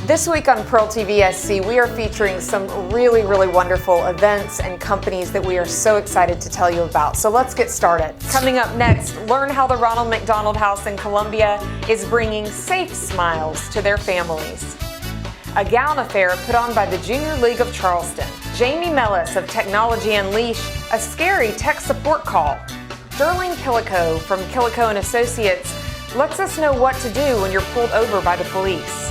This week on Pearltvsc, we are featuring some really wonderful events and companies that we are so excited to tell you about. So let's get started. Coming up next, learn how the Ronald McDonald House in Columbia is bringing safe smiles to their families. A gown affair put on by the Junior League of Charleston. Jamey Mellis of Technology Unleashed, a scary tech support call. Chillico from Chillico & Associates lets us know what to do when you're pulled over by the police.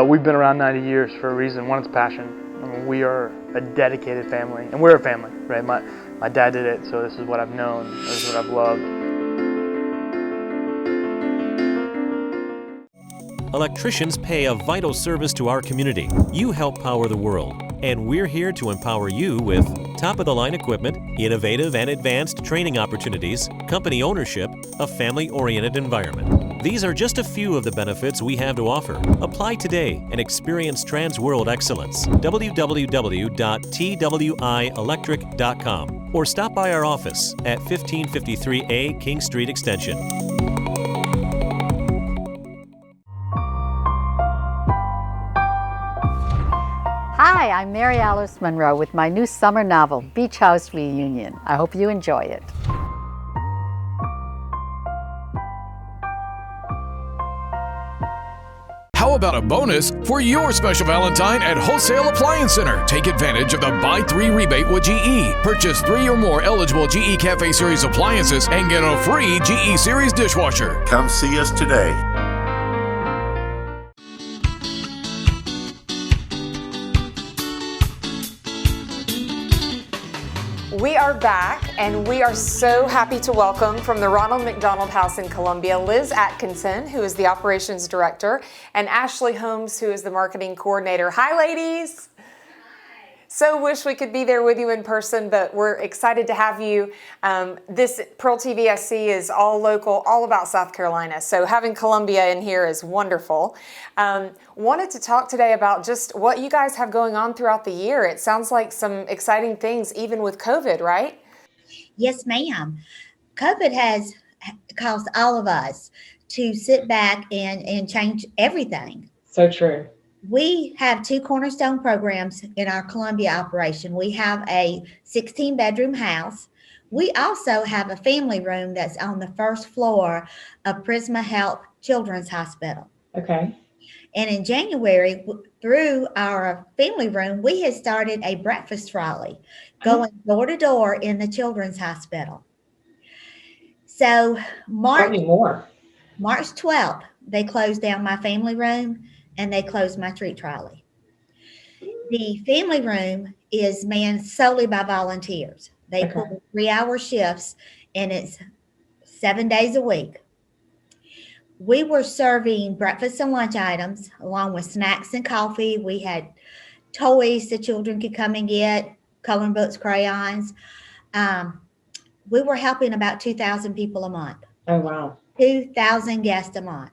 We've been around 90 years for a reason. One, it's passion. I mean, we are a dedicated family, and we're a family, right? My dad did it, so this is what I've known, this is what I've loved. Electricians pay a vital service to our community. You help power the world, and we're here to empower you with top-of-the-line equipment, innovative and advanced training opportunities, company ownership, a family-oriented environment. These are just a few of the benefits we have to offer. Apply today and experience Transworld excellence. www.twilelectric.com or stop by our office at 1553A King Street Extension. Hi, I'm Mary Alice Monroe with my new summer novel, Beach House Reunion. I hope you enjoy it. How about a bonus for your special Valentine at Wholesale Appliance Center? Take advantage of the Buy 3 rebate with GE. Purchase 3 or more eligible GE Cafe Series appliances and get a free GE Series dishwasher. Come see us today. We are back, and we are so happy to welcome from the Ronald McDonald House in Columbia, Liz Atkinson, who is the Operations Director, and Ashley Holmes, who is the Marketing Coordinator. Hi, ladies. So wish we could be there with you in person, but we're excited to have you. This Pearltvsc is all local, all about South Carolina. So having Columbia in here is wonderful. Wanted to talk today about just what you guys have going on throughout the year. It sounds like some exciting things, even with COVID, right? Yes, ma'am. COVID has caused all of us to sit back and change everything. So true. We have 2 cornerstone programs in our Columbia operation. We have a 16-bedroom house. We also have a family room that's on the first floor of Prisma Health Children's Hospital. Okay. And in January, through our family room, we had started a breakfast trolley going door to door in the children's hospital. So March 12th, they closed down my family room and they closed my treat trolley. The family room is manned solely by volunteers. They pull 3-hour shifts, and it's 7 days a week. We were serving breakfast and lunch items along with snacks and coffee. We had toys the children could come and get, coloring books, crayons. We were helping about 2,000 people a month. Oh, wow. 2,000 guests a month.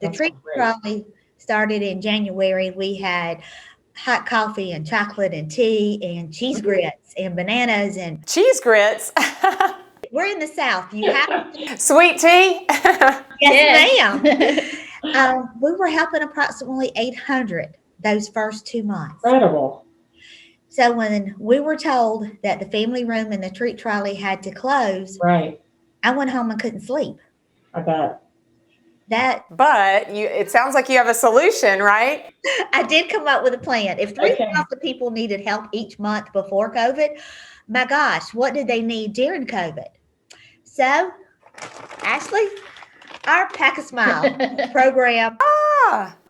The treat trolley started in January. We had hot coffee and chocolate and tea and cheese grits and bananas and cheese grits. We're in the South. You have sweet tea. Yes, ma'am. We were helping approximately 800 those first 2 months. Incredible. So when we were told that the family room and the treat trolley had to close, right, I went home and couldn't sleep. I bet. But it sounds like you have a solution, right? I did come up with a plan. If 3,000 people needed help each month before COVID, my gosh, what did they need during COVID? So, Ashley, our Pack a Smile program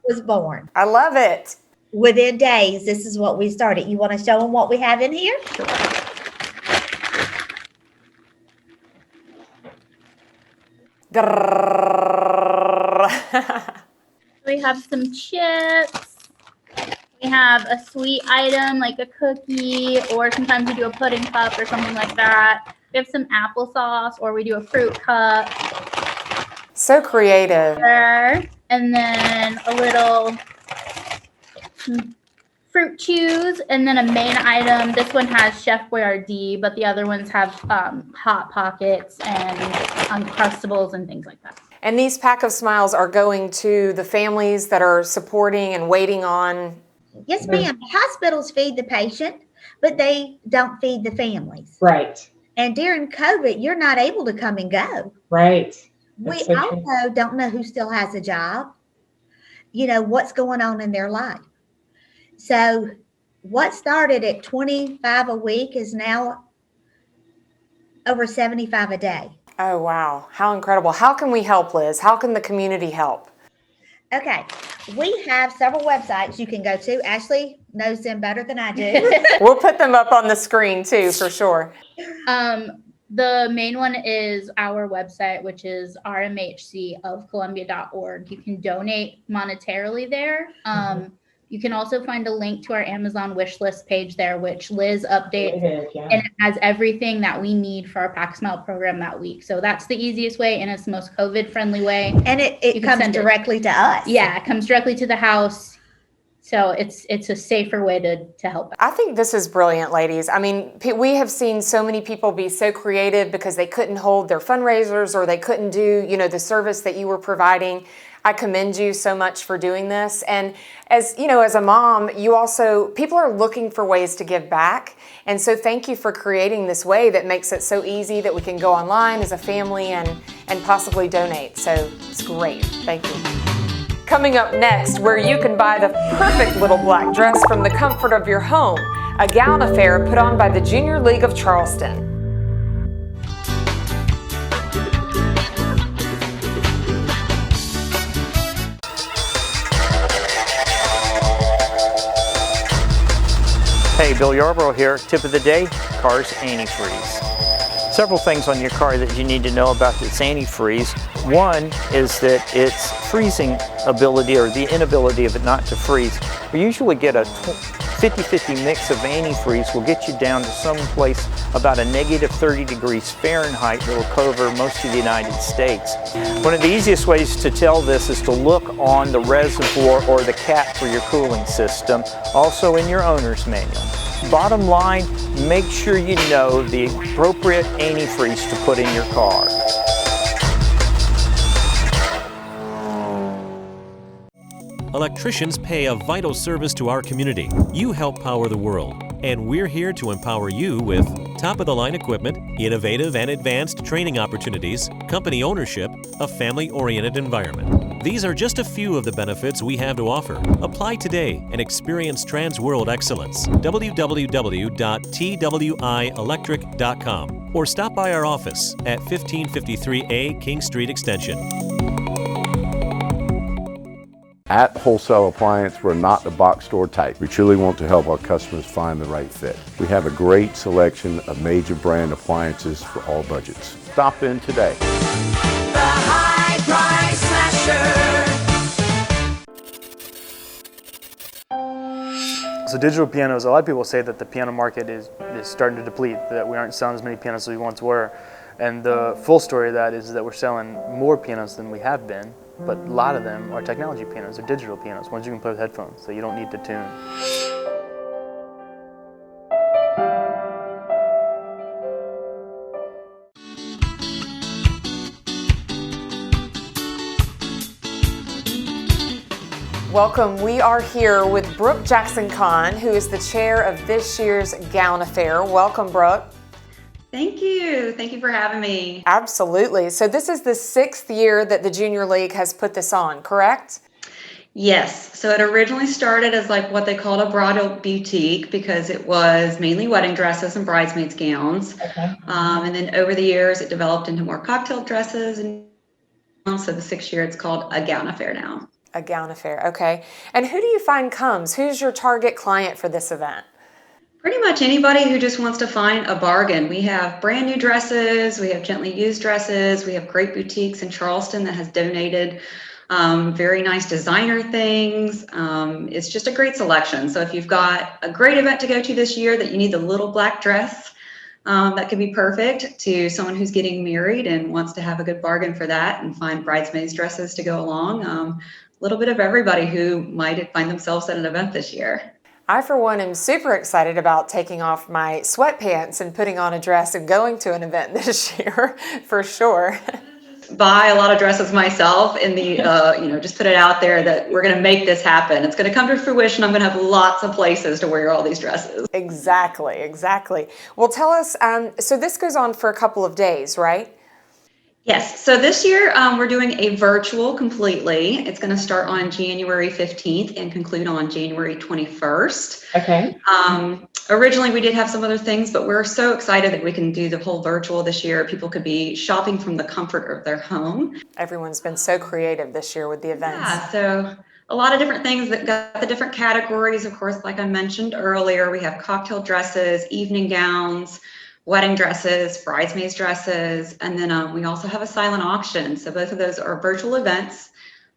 was born. I love it. Within days, this is what we started. You want to show them what we have in here? Sure. We have some chips. We have a sweet item like a cookie, or sometimes we do a pudding cup or something like that. We have some applesauce, or we do a fruit cup. So creative. And then a little fruit chews, and then a main item. This one has Chef Boyardee, but the other ones have Hot Pockets and Uncrustables and things like that. And these Pack of Smiles are going to the families that are supporting and waiting on. Yes, ma'am. Hospitals feed the patient, but they don't feed the families. Right. And during COVID, you're not able to come and go. Right. We also don't know who still has a job, what's going on in their life. So what started at 25 a week is now over 75 a day. Oh, wow. How incredible. How can we help, Liz? How can the community help? Okay. We have several websites you can go to. Ashley knows them better than I do. We'll put them up on the screen too, for sure. The main one is our website, which is rmhcofcolumbia.org. You can donate monetarily there. You can also find a link to our Amazon wish list page there, which Liz updates, and it has everything that we need for our Pack Smile program that week. So that's the easiest way, and it's the most COVID-friendly way. And it comes directly to us. Yeah, it comes directly to the house. So it's a safer way to help. I think this is brilliant, ladies. I mean, we have seen so many people be so creative because they couldn't hold their fundraisers or they couldn't do, the service that you were providing. I commend you so much for doing this. And as a mom, people are looking for ways to give back. And so thank you for creating this way that makes it so easy that we can go online as a family and possibly donate. So it's great. Thank you. Coming up next, where you can buy the perfect little black dress from the comfort of your home, a gown affair put on by the Junior League of Charleston. Hey, Bill Yarborough here. Tip of the day, car's antifreeze. Several things on your car that you need to know about its antifreeze. One is that its freezing ability, or the inability of it not to freeze. We usually get a 50-50 mix of antifreeze will get you down to some place about a negative 30 degrees Fahrenheit that will cover most of the United States. One of the easiest ways to tell this is to look on the reservoir or the cap for your cooling system, also in your owner's manual. Bottom line, make sure you know the appropriate antifreeze to put in your car. Electricians pay a vital service to our community. You help power the world, and we're here to empower you with top-of-the-line equipment, innovative and advanced training opportunities, company ownership, a family-oriented environment. These are just a few of the benefits we have to offer. Apply today and experience Transworld excellence. www.twielectric.com or stop by our office at 1553A King Street Extension. At Wholesale Appliance, we're not the box store type. We truly want to help our customers find the right fit. We have a great selection of major brand appliances for all budgets. Stop in today. The High Price Slasher. So digital pianos, a lot of people say that the piano market is starting to deplete, that we aren't selling as many pianos as we once were. And the full story of that is that we're selling more pianos than we have been. But a lot of them are technology pianos, or digital pianos, ones you can play with headphones, so you don't need to tune. Welcome. We are here with Brooke Jackson-Kahn, who is the chair of this year's Gown Affair. Welcome, Brooke. Thank you. Thank you for having me. Absolutely. So this is the 6th year that the Junior League has put this on, correct? Yes. So it originally started as like what they called a bridal boutique because it was mainly wedding dresses and bridesmaids gowns. Okay. And then over the years, it developed into more cocktail dresses. And also the 6th year, it's called a Gown Affair now. A Gown Affair. Okay. And who do you find comes? Who's your target client for this event? Pretty much anybody who just wants to find a bargain. We have brand new dresses, we have gently used dresses, we have great boutiques in Charleston that has donated very nice designer things. It's just a great selection. So if you've got a great event to go to this year that you need the little black dress, that could be perfect. To someone who's getting married and wants to have a good bargain for that and find bridesmaids dresses to go along. A little bit of everybody who might find themselves at an event this year. I, for one, am super excited about taking off my sweatpants and putting on a dress and going to an event this year, for sure. Buy a lot of dresses myself in the, just put it out there that we're going to make this happen. It's going to come to fruition. I'm going to have lots of places to wear all these dresses. Exactly. Well, tell us, so this goes on for a couple of days, right? Yes, so this year we're doing a virtual completely. It's going to start on January 15th and conclude on January 21st. Okay. Originally, we did have some other things, but we're so excited that we can do the whole virtual this year. People could be shopping from the comfort of their home. Everyone's been so creative this year with the events. Yeah, so a lot of different things that got the different categories. Of course, like I mentioned earlier, we have cocktail dresses, evening gowns, wedding dresses, bridesmaids dresses, and then we also have a silent auction. So both of those are virtual events.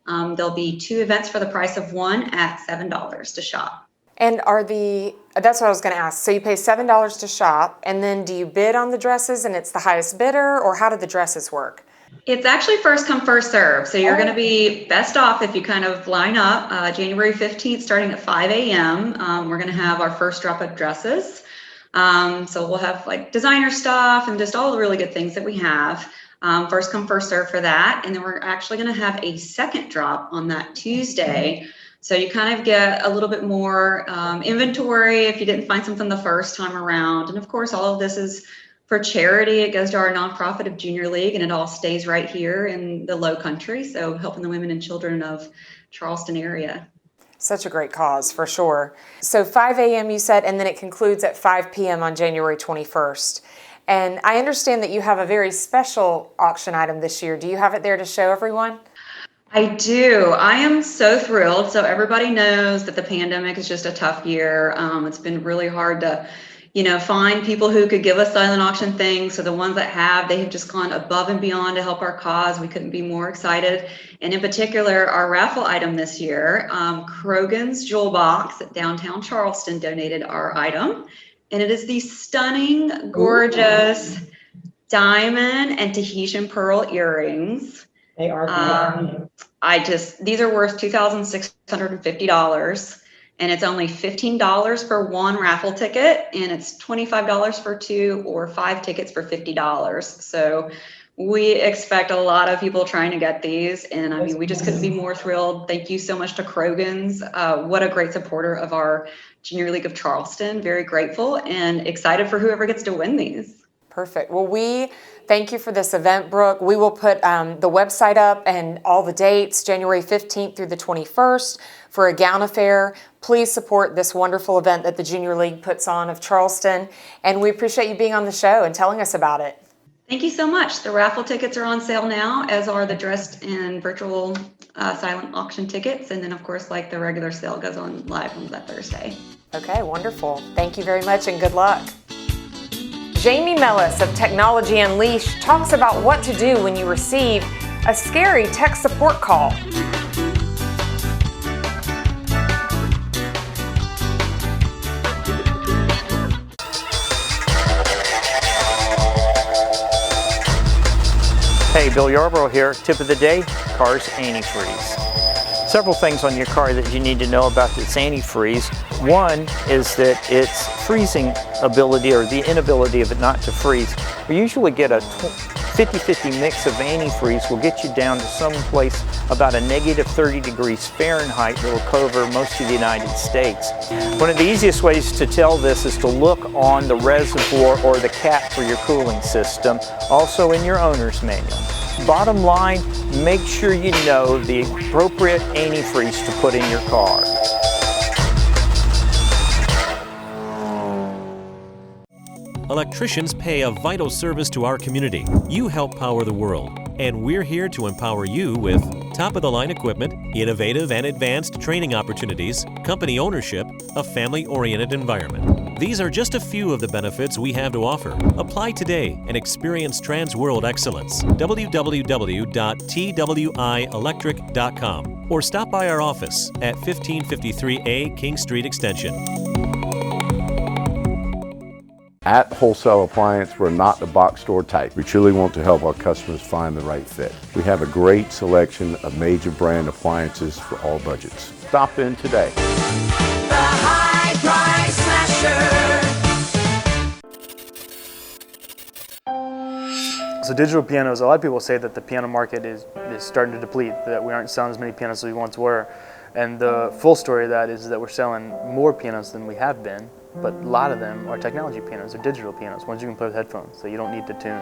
There'll be 2 events for the price of one at $7 to shop. And that's what I was going to ask. So you pay $7 to shop, and then do you bid on the dresses and it's the highest bidder, or how do the dresses work? It's actually first come, first serve. So you're going to be best off if you kind of line up January 15th starting at 5 a.m. We're going to have our first drop of dresses. So we'll have like designer stuff and just all the really good things that we have. First come, first serve for that. And then we're actually going to have a second drop on that Tuesday. So you kind of get a little bit more inventory if you didn't find something the first time around. And of course, all of this is for charity. It goes to our nonprofit of Junior League, and it all stays right here in the Low Country. So helping the women and children of Charleston area. Such a great cause, for sure. So 5 a.m. you said, and then it concludes at 5 p.m. on January 21st. And I understand that you have a very special auction item this year. Do you have it there to show everyone? I do. I am so thrilled. So everybody knows that the pandemic is just a tough year. It's been really hard to, find people who could give us silent auction things. So the ones that have, they have just gone above and beyond to help our cause. We couldn't be more excited. And in particular, our raffle item this year, Krogan's Jewel Box at downtown Charleston donated our item. And it is the stunning, gorgeous diamond and Tahitian pearl earrings. They are. These are worth $2,650. And it's only $15 for one raffle ticket, and it's $25 for 2 or 5 tickets for $50. So we expect a lot of people trying to get these, and I mean, we just couldn't be more thrilled. Thank you so much to Krogan's. What a great supporter of our Junior League of Charleston. Very grateful and excited for whoever gets to win these. Perfect. Well, we thank you for this event, Brooke. We will put the website up and all the dates, January 15th through the 21st for a gown affair. Please support this wonderful event that the Junior League puts on of Charleston. And we appreciate you being on the show and telling us about it. Thank you so much. The raffle tickets are on sale now, as are the dressed and virtual silent auction tickets. And then, of course, like the regular sale goes on live on that Thursday. Okay, wonderful. Thank you very much and good luck. Jamey Mellis of Technology Unleashed talks about what to do when you receive a scary tech support call. Hey, Bill Yarborough here. Tip of the day, car's antifreeze. Several things on your car that you need to know about its antifreeze. One is that its freezing ability, or the inability of it not to freeze. We usually get a 50-50 mix of antifreeze will get you down to some place about a negative 30 degrees Fahrenheit that will cover most of the United States. One of the easiest ways to tell this is to look on the reservoir or the cap for your cooling system, also in your owner's manual. Bottom line, make sure you know the appropriate antifreeze to put in your car. Electricians pay a vital service to our community. You help power the world, and we're here to empower you with top-of-the-line equipment, innovative and advanced training opportunities, company ownership, a family-oriented environment. These are just a few of the benefits we have to offer. Apply today and experience Transworld excellence. www.twielectric.com or stop by our office at 1553A King Street Extension. At Wholesale Appliance, we're not the box store type. We truly want to help our customers find the right fit. We have a great selection of major brand appliances for all budgets. Stop in today. The high price. future. So digital pianos, a lot of people say that the piano market is starting to deplete, that we aren't selling as many pianos as we once were. And the full story of that is that we're selling more pianos than we have been, but a lot of them are technology pianos, they're digital pianos, ones you can play with headphones, so you don't need to tune.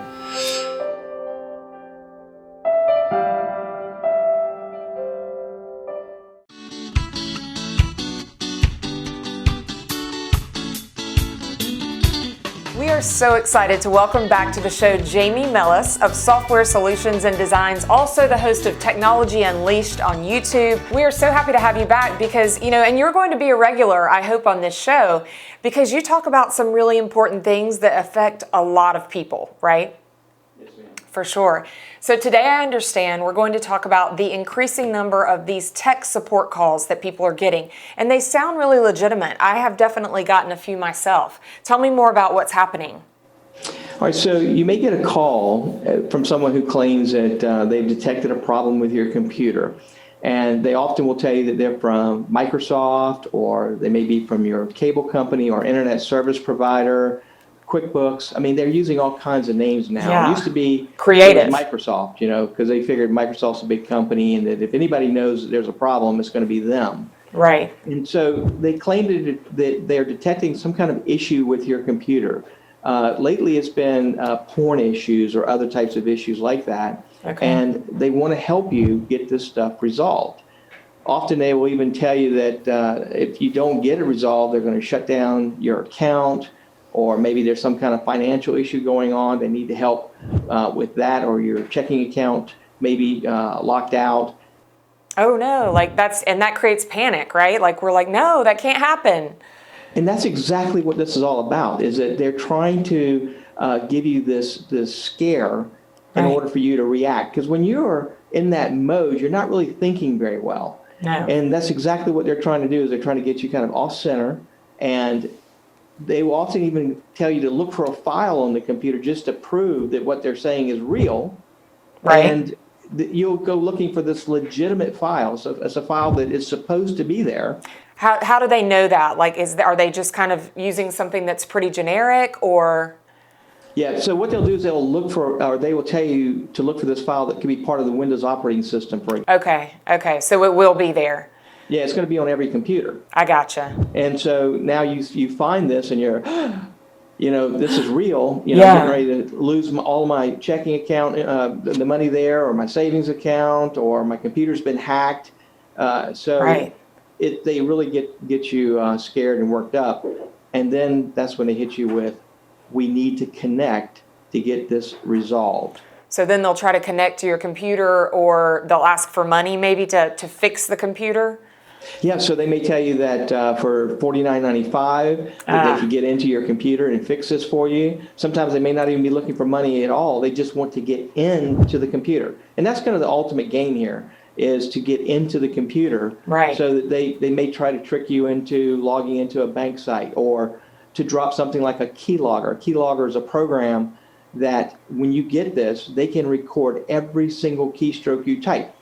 We are so excited to welcome back to the show Jamey Mellis of Software Solutions and Designs, also the host of Technology Unleashed on YouTube. We are so happy to have you back because, and you're going to be a regular, I hope, on this show because you talk about some really important things that affect a lot of people, right? For sure. So today I understand we're going to talk about the increasing number of these tech support calls that people are getting. And they sound really legitimate. I have definitely gotten a few myself. Tell me more about what's happening. All right, so you may get a call from someone who claims that they've detected a problem with your computer. And they often will tell you that they're from Microsoft, or they may be from your cable company or internet service provider, QuickBooks. I mean, they're using all kinds of names now. Yeah. It used to be creative Microsoft, because they figured Microsoft's a big company and that if anybody knows that there's a problem, it's going to be them. Right. And so they claim that they're detecting some kind of issue with your computer. Lately, it's been porn issues or other types of issues like that. Okay. And they want to help you get this stuff resolved. Often they will even tell you that if you don't get it resolved, they're going to shut down your account, or maybe there's some kind of financial issue going on. They need to help with that, or your checking account may be locked out. Oh no, that creates panic, right? Like we're like, no, that can't happen. And that's exactly what this is all about, is that they're trying to give you this scare in order for you to react. Because when you're in that mode, you're not really thinking very well. No. And that's exactly what they're trying to do, is they're trying to get you kind of off center. And they will often even tell you to look for a file on the computer just to prove that what they're saying is real. Right. And you'll go looking for this legitimate file. So it's a file that is supposed to be there. How do they know that? Like, are they just kind of using something that's pretty generic, or? Yeah, so what they'll do is they'll look for, or they will tell you to look for this file that could be part of the Windows operating system for you. Okay, so it will be there. Yeah, it's going to be on every computer. I gotcha. And so now you find this and you're, this is real. I'm Yeah. getting ready to lose all my checking account, the money there, or my savings account, or my computer's been hacked. Right. They really get you scared and worked up. And then that's when they hit you with, we need to connect to get this resolved. So then they'll try to connect to your computer, or they'll ask for money maybe to fix the computer? Yeah, so they may tell you that for $49.95 that they can get into your computer and fix this for you. Sometimes they may not even be looking for money at all. They just want to get into the computer. And that's kind of the ultimate game here, is to get into the computer. Right. So that they may try to trick you into logging into a bank site, or to drop something like a keylogger. A keylogger is a program that when you get this, they can record every single keystroke you type.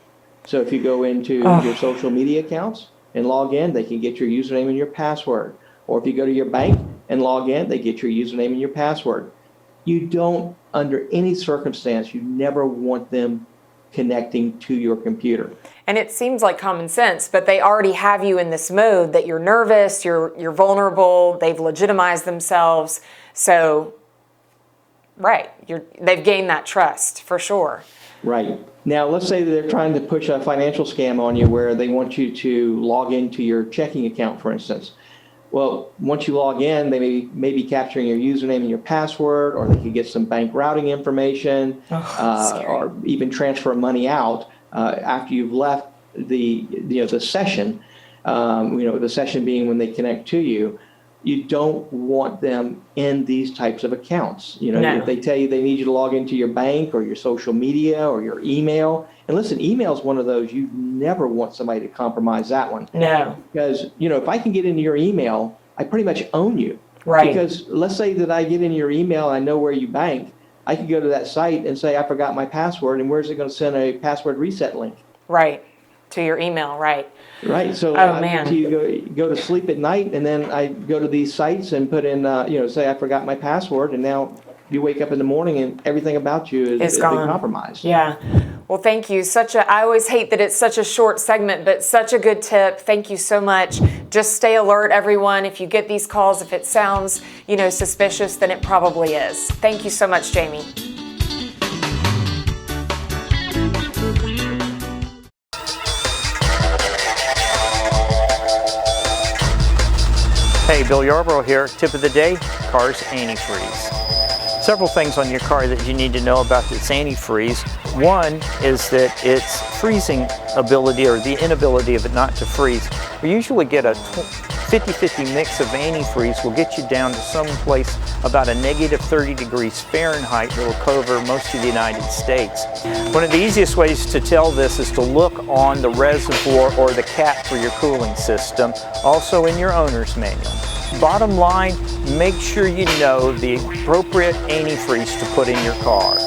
So if you go into your social media accounts and log in, they can get your username and your password. Or if you go to your bank and log in, they get your username and your password. You don't, under any circumstance, you never want them connecting to your computer. And it seems like common sense, but they already have you in this mode that you're nervous, you're vulnerable, they've legitimized themselves. So, right, they've gained that trust for sure. Right. Now, let's say that they're trying to push a financial scam on you where they want you to log into your checking account, for instance. Well, once you log in, they may be capturing your username and your password, or they could get some bank routing information, or even transfer money out after you've left the session. The session being when they connect to you. You don't want them in these types of accounts. If they tell you they need you to log into your bank or your social media or your email, and listen, email is one of those you never want somebody to compromise that one. No. Because, if I can get into your email, I pretty much own you. Right. Because let's say that I get in your email and I know where you bank, I can go to that site and say, I forgot my password, and where's it going to send a password reset link? Right. to your email, right? Right. So Oh, man. you go to sleep at night, and then I go to these sites and put in, say I forgot my password, and now you wake up in the morning and everything about you It's is gone. compromised. Yeah. Well, thank you. I always hate that it's such a short segment, but such a good tip. Thank you so much. Just stay alert, everyone. If you get these calls, if it sounds, suspicious, then it probably is. Thank you so much, Jamey. Hey, Bill Yarbrough here. Tip of the day, car's antifreeze. Several things on your car that you need to know about its antifreeze. One is that its freezing ability, or the inability of it not to freeze. We usually get a 50-50 mix of antifreeze will get you down to some place about a negative 30 degrees Fahrenheit that will cover most of the United States. One of the easiest ways to tell this is to look on the reservoir or the cap for your cooling system, also in your owner's manual. Bottom line, make sure you know the appropriate antifreeze to put in your car.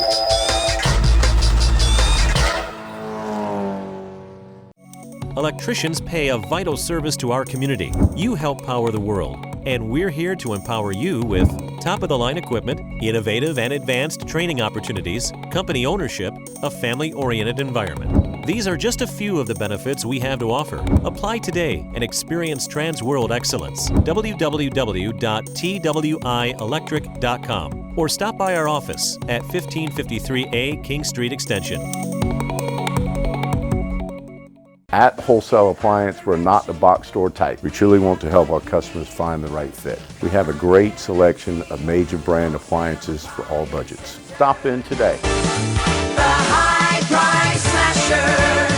Electricians pay a vital service to our community. You help power the world, and we're here to empower you with top-of-the-line equipment, innovative and advanced training opportunities, company ownership, a family-oriented environment. These are just a few of the benefits we have to offer. Apply today and experience Transworld excellence. www.twielectric.com or stop by our office at 1553A King Street Extension. At Wholesale Appliance, we're not the box store type. We truly want to help our customers find the right fit. We have a great selection of major brand appliances for all budgets. Stop in today. The High Price Slasher.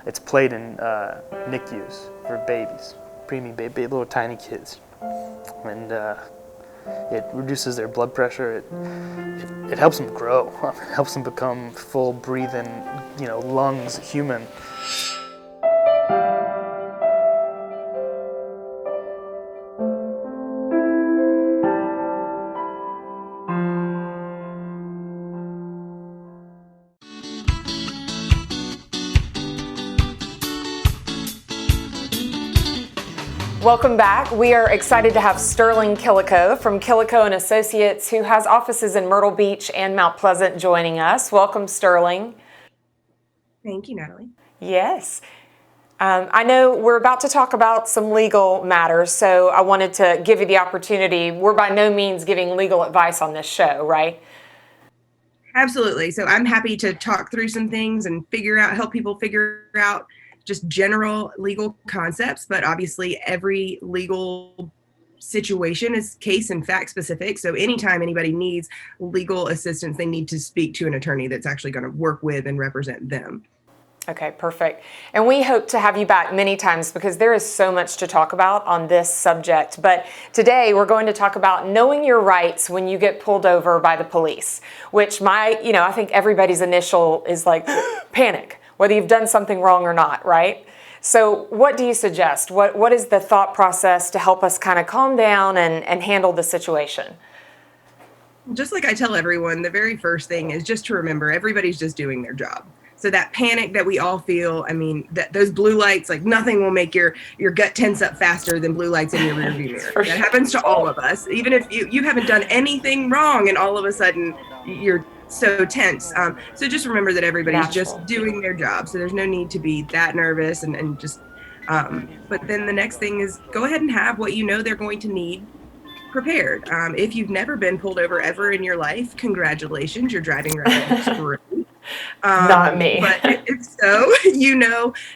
It's played in NICUs for babies, preemie baby, little tiny kids, and it reduces their blood pressure. It helps them grow. It helps them become full breathing, lungs human. Welcome back. We are excited to have Sterling Chillico from Chillico and Associates, who has offices in Myrtle Beach and Mount Pleasant, joining us. Welcome, Sterling. Thank you, Natalie. Yes. I know we're about to talk about some legal matters, so I wanted to give you the opportunity. We're by no means giving legal advice on this show, right? Absolutely. So I'm happy to talk through some things and help people figure out just general legal concepts, but obviously every legal situation is case and fact specific. So anytime anybody needs legal assistance, they need to speak to an attorney that's actually going to work with and represent them. Okay, perfect. And we hope to have you back many times because there is so much to talk about on this subject. But today we're going to talk about knowing your rights when you get pulled over by the police, which I think everybody's initial is like panic, whether you've done something wrong or not, right? So what do you suggest? What is the thought process to help us kind of calm down and handle the situation? Just like I tell everyone, the very first thing is just to remember everybody's just doing their job. So that panic that we all feel, that those blue lights, like nothing will make your gut tense up faster than blue lights in your rearview mirror. That happens to all of us. Even if you haven't done anything wrong and all of a sudden you're so tense. So just remember that everybody's just doing their job. So there's no need to be that nervous and just, but then the next thing is go ahead and have what you know they're going to need prepared. If you've never been pulled over ever in your life, congratulations, your driving record is great. Not me. But if so,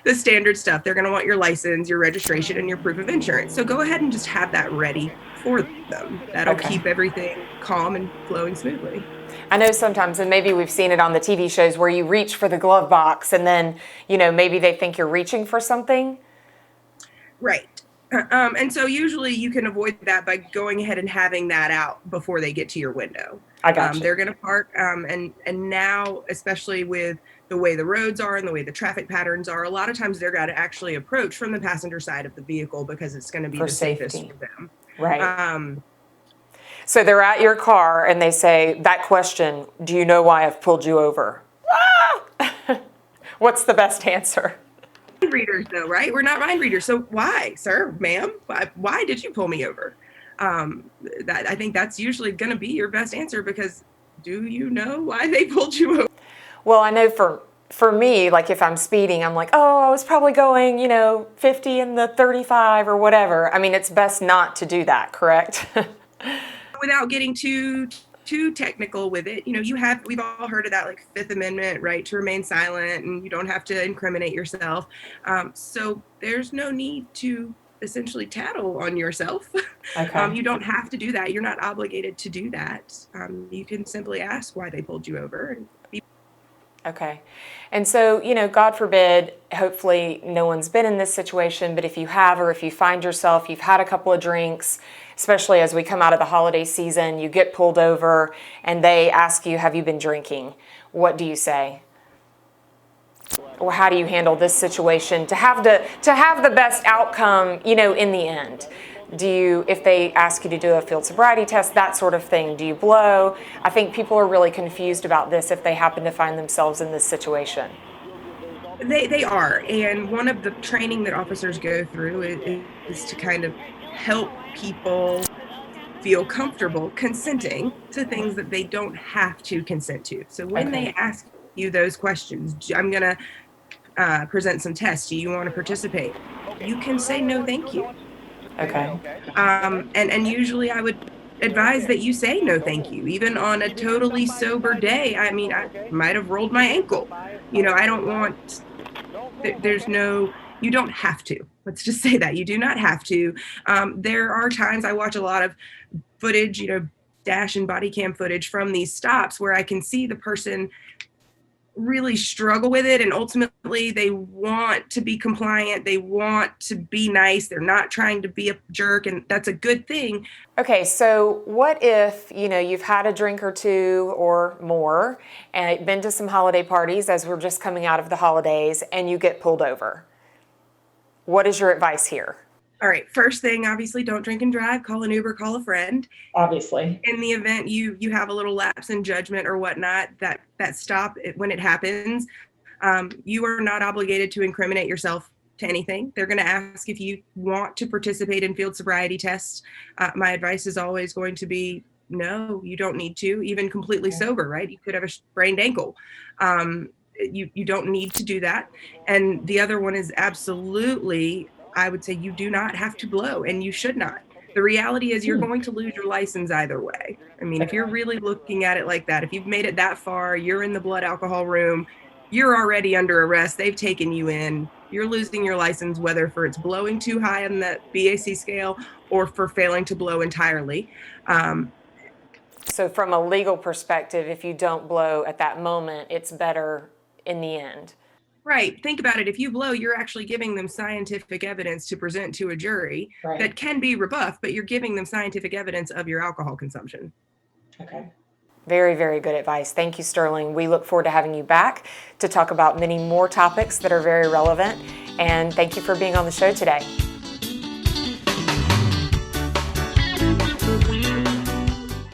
the standard stuff. They're going to want your license, your registration, and your proof of insurance. So go ahead and just have that ready for them. That'll keep everything calm and flowing smoothly. I know sometimes, and maybe we've seen it on the TV shows, where you reach for the glove box and then, maybe they think you're reaching for something. Right. And so usually you can avoid that by going ahead and having that out before they get to your window. I got you. They're going to park, and now, especially with the way the roads are and the way the traffic patterns are, a lot of times they're going to actually approach from the passenger side of the vehicle because it's going to be the safest for them. Right. So they're at your car and they say, that question, do you know why I've pulled you over? Ah! What's the best answer? Mind readers though, right? We're not mind readers. So why, sir, ma'am, why did you pull me over? I think that's usually going to be your best answer, because do you know why they pulled you over? Well, I know for me, like if I'm speeding, I'm like, oh, I was probably going, 50 in the 35 or whatever. I mean, it's best not to do that, correct? Without getting too technical with it, we've all heard of that, like Fifth Amendment right to remain silent, and you don't have to incriminate yourself. So there's no need to essentially tattle on yourself. Okay. You don't have to do that. You're not obligated to do that. You can simply ask why they pulled you over. Okay. And so, God forbid, hopefully no one's been in this situation, but if you have, or if you find yourself, you've had a couple of drinks, especially as we come out of the holiday season, you get pulled over and they ask you, have you been drinking? What do you say? Or how do you handle this situation to have the best outcome, in the end? Do you, if they ask you to do a field sobriety test, that sort of thing, do you blow? I think people are really confused about this if they happen to find themselves in this situation. They are, and one of the training that officers go through is to kind of help people feel comfortable consenting to things that they don't have to consent to. So when they ask you those questions, I'm going to present some tests. Do you want to participate? You can say no, thank you. Okay. And usually I would advise that you say no thank you, even on a totally sober day. I mean, I might have rolled my ankle. I don't want, you don't have to. Let's just say that. You do not have to. There are times I watch a lot of footage, dash and body cam footage from these stops where I can see the person really struggle with it, and ultimately they want to be compliant, they want to be nice, they're not trying to be a jerk, and that's a good thing. Okay, so what if you've had a drink or two or more and been to some holiday parties as we're just coming out of the holidays and you get pulled over? What is your advice here? All right, first thing, obviously don't drink and drive, call an Uber, call a friend. Obviously. In the event you have a little lapse in judgment or whatnot, that stop, when it happens, you are not obligated to incriminate yourself to anything. They're going to ask if you want to participate in field sobriety tests. My advice is always going to be, no, you don't need to, even completely sober, right? You could have a sprained ankle. You don't need to do that. And the other one is absolutely, I would say, you do not have to blow, and you should not. The reality is you're going to lose your license either way. I mean, if you're really looking at it like that, if you've made it that far, you're in the blood alcohol room, you're already under arrest, they've taken you in, you're losing your license, whether for it's blowing too high on the BAC scale or for failing to blow entirely. So from a legal perspective, if you don't blow at that moment, it's better in the end. Right. Think about it. If you blow, you're actually giving them scientific evidence to present to a jury that can be rebuffed, but you're giving them scientific evidence of your alcohol consumption. Okay. Very, very good advice. Thank you, Sterling. We look forward to having you back to talk about many more topics that are very relevant. And thank you for being on the show today.